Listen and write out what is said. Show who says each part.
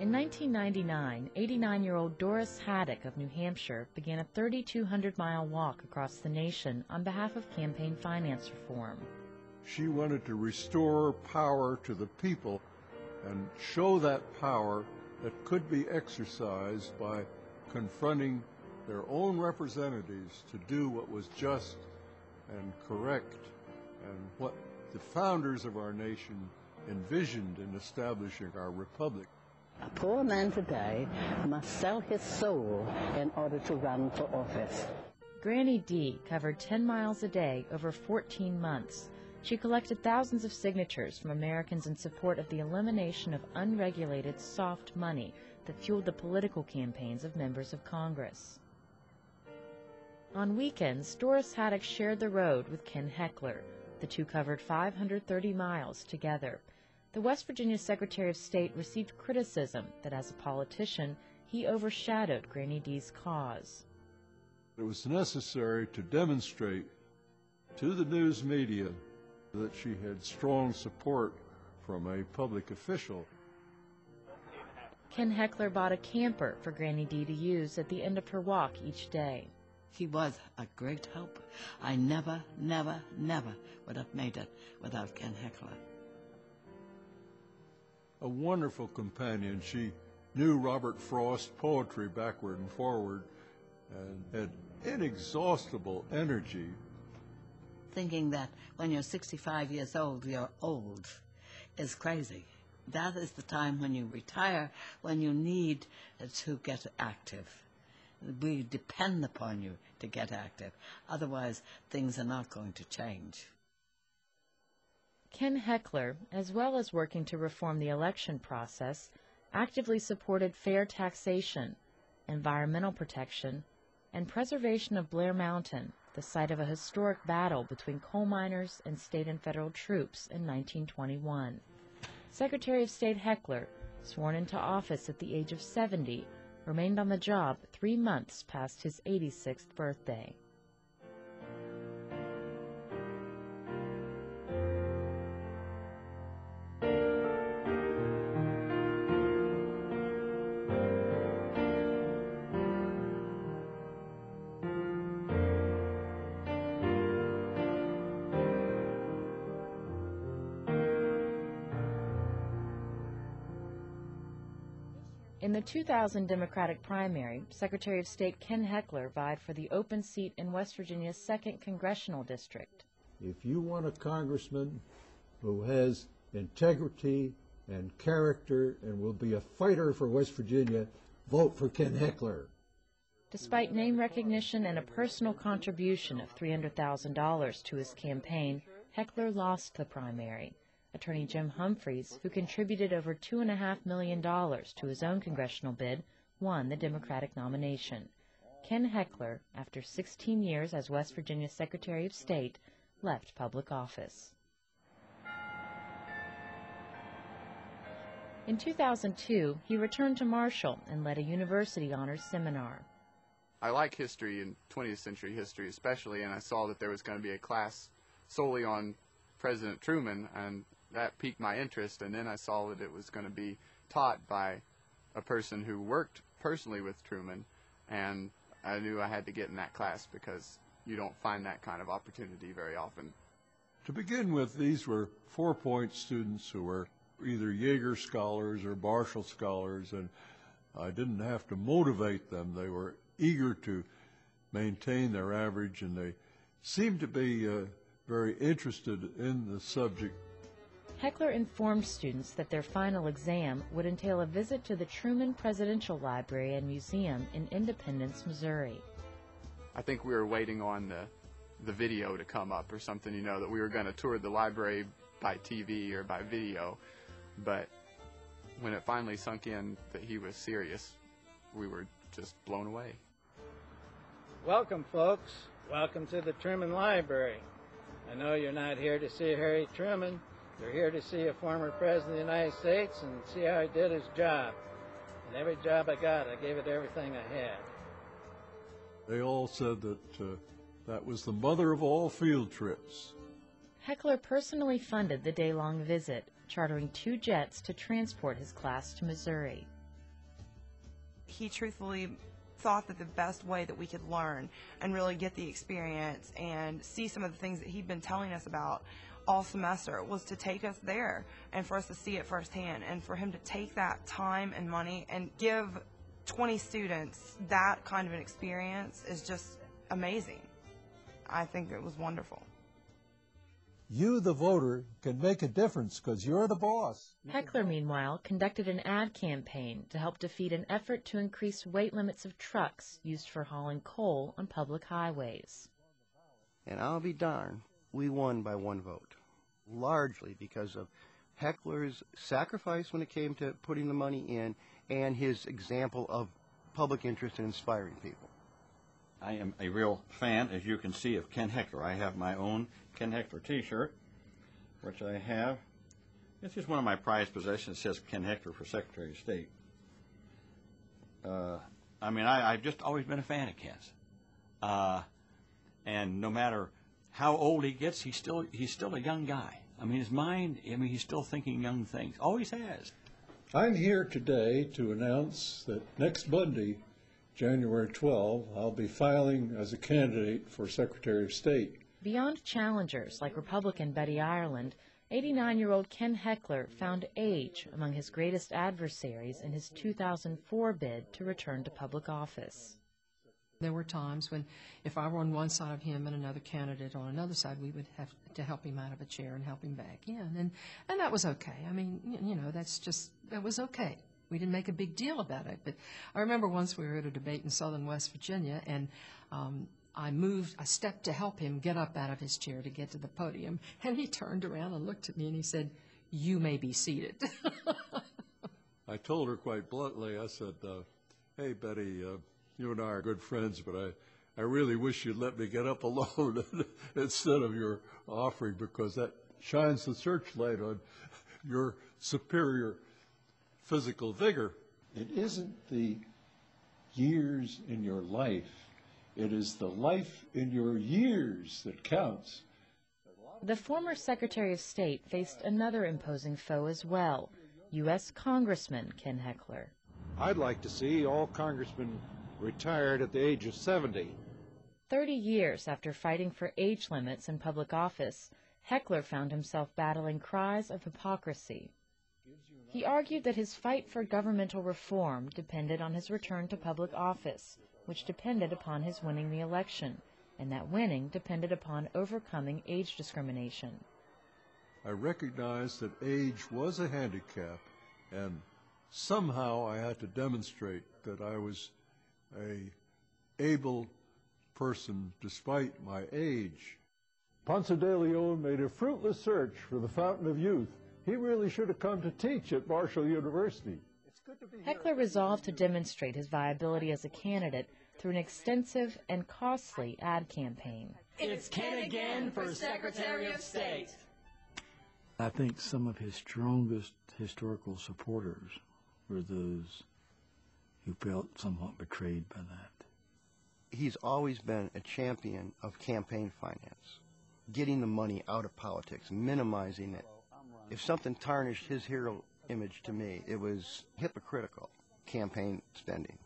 Speaker 1: In 1999, 89-year-old Doris Haddock of New Hampshire began a 3,200-mile walk across the nation on behalf of campaign finance reform.
Speaker 2: She wanted to restore power to the people and show that power that could be exercised by confronting their own representatives to do what was just and correct and what the founders of our nation envisioned in establishing our republic.
Speaker 3: A poor man today must sell his soul in order to run for office.
Speaker 1: Granny D covered 10 miles a day over 14 months. She collected thousands of signatures from Americans in support of the elimination of unregulated soft money that fueled the political campaigns of members of Congress. On weekends, Doris Haddock shared the road with Ken Heckler. The two covered 530 miles together. The West Virginia Secretary of State received criticism that as a politician, he overshadowed Granny D's cause.
Speaker 2: It was necessary to demonstrate to the news media that she had strong support from a public official.
Speaker 1: Ken Heckler bought a camper for Granny D to use at the end of her walk each day.
Speaker 3: He was a great help. I never would have made it without Ken Heckler.
Speaker 2: A wonderful companion. She knew Robert Frost poetry backward and forward and had inexhaustible energy.
Speaker 3: Thinking that when you're 65 years old, you're old is crazy. That is the time when you retire, when you need to get active. We depend upon you to get active. Otherwise, things are not going to change.
Speaker 1: Ken Heckler, as well as working to reform the election process, actively supported fair taxation, environmental protection, and preservation of Blair Mountain, the site of a historic battle between coal miners and state and federal troops in 1921. Secretary of State Heckler, sworn into office at the age of 70, remained on the job 3 months past his 86th birthday. In the 2000 Democratic primary, Secretary of State Ken Heckler vied for the open seat in West Virginia's 2nd Congressional District.
Speaker 4: If you want a congressman who has integrity and character and will be a fighter for West Virginia, vote for Ken Heckler.
Speaker 1: Despite name recognition and a personal contribution of $300,000 to his campaign, Heckler lost the primary. Attorney Jim Humphreys, who contributed over $2.5 million to his own congressional bid, won the Democratic nomination. Ken Heckler, after 16 years as West Virginia's Secretary of State, left public office. In 2002, he returned to Marshall and led a university honors seminar.
Speaker 5: I like history and 20th century history especially, and I saw that there was going to be a class solely on President Truman, and that piqued my interest. And then I saw that it was going to be taught by a person who worked personally with Truman, and I knew I had to get in that class because you don't find that kind of opportunity very often.
Speaker 2: To begin with, these were 4-point students who were either Yeager scholars or Marshall scholars, and I didn't have to motivate them. They were eager to maintain their average, and they seemed to be very interested in the subject.
Speaker 1: Heckler informed students that their final exam would entail a visit to the Truman Presidential Library and Museum in Independence, Missouri.
Speaker 5: I think we were waiting on the video to come up or something, you know, that we were going to tour the library by TV or by video. But when it finally sunk in that he was serious, we were just blown away.
Speaker 6: Welcome, folks. Welcome to the Truman Library. I know you're not here to see Harry Truman. You're here to see a former president of the United States and see how he did his job. And every job I got, I gave it everything I had.
Speaker 2: They all said that that was the mother of all field trips.
Speaker 1: Heckler personally funded the day-long visit, chartering 2 jets to transport his class to Missouri.
Speaker 7: he truthfully thought that the best way that we could learn and really get the experience and see some of the things that he'd been telling us about all semester was to take us there and for us to see it firsthand, and for him to take that time and money and give 20 students that kind of an experience is just amazing. I think it was wonderful.
Speaker 4: You, the voter, can make a difference because you're the boss.
Speaker 1: Heckler, meanwhile, conducted an ad campaign to help defeat an effort to increase weight limits of trucks used for hauling coal on public highways.
Speaker 8: And I'll be darned, we won by 1 vote, largely because of Heckler's sacrifice when it came to putting the money in and his example of public interest in inspiring people.
Speaker 9: I am a real fan, as you can see, of Ken Heckler. I have my own Ken Heckler t-shirt, which I have. It's just one of my prized possessions. It says Ken Heckler for Secretary of State. I mean, I've just always been a fan of Ken's. And no matter how old he gets, he's still a young guy. I mean, his mind, he's still thinking young things. Always has.
Speaker 4: I'm here today to announce that next Monday, January 12, I'll be filing as a candidate for Secretary of State.
Speaker 1: Beyond challengers like Republican Betty Ireland, 89-year-old Ken Heckler found age among his greatest adversaries in his 2004 bid to return to public office.
Speaker 10: There were times when, if I were on one side of him and another candidate on another side, we would have to help him out of a chair and help him back in, and that was okay. I mean, that was okay. We didn't make a big deal about it. But I remember once we were at a debate in southern West Virginia, and I stepped to help him get up out of his chair to get to the podium, and he turned around and looked at me and he said, "You may be seated."
Speaker 2: I told her quite bluntly, I said, hey, Betty, you and I are good friends, but I really wish you'd let me get up alone instead of your offering, because that shines the searchlight on your superior physical vigor.
Speaker 4: It isn't the years in your life, it is the life in your years that counts.
Speaker 1: The former Secretary of State faced another imposing foe as well, U.S. Congressman Ken Heckler.
Speaker 11: I'd like to see all congressmen retired at the age of 70.
Speaker 1: 30 years after fighting for age limits in public office, Heckler found himself battling cries of hypocrisy. He argued that his fight for governmental reform depended on his return to public office, which depended upon his winning the election, and that winning depended upon overcoming age discrimination.
Speaker 2: I recognized that age was a handicap, and somehow I had to demonstrate that I was an able person despite my age.
Speaker 4: Ponce de Leon made a fruitless search for the fountain of youth. He really should have come to teach at Marshall University.
Speaker 1: Heckler resolved to demonstrate his viability as a candidate through an extensive and costly ad campaign.
Speaker 12: It's Ken again for Secretary of State.
Speaker 13: I think some of his strongest historical supporters were those who felt somewhat betrayed by that.
Speaker 8: He's always been a champion of campaign finance, getting the money out of politics, minimizing it. If something tarnished his hero image to me, it was hypocritical campaign spending.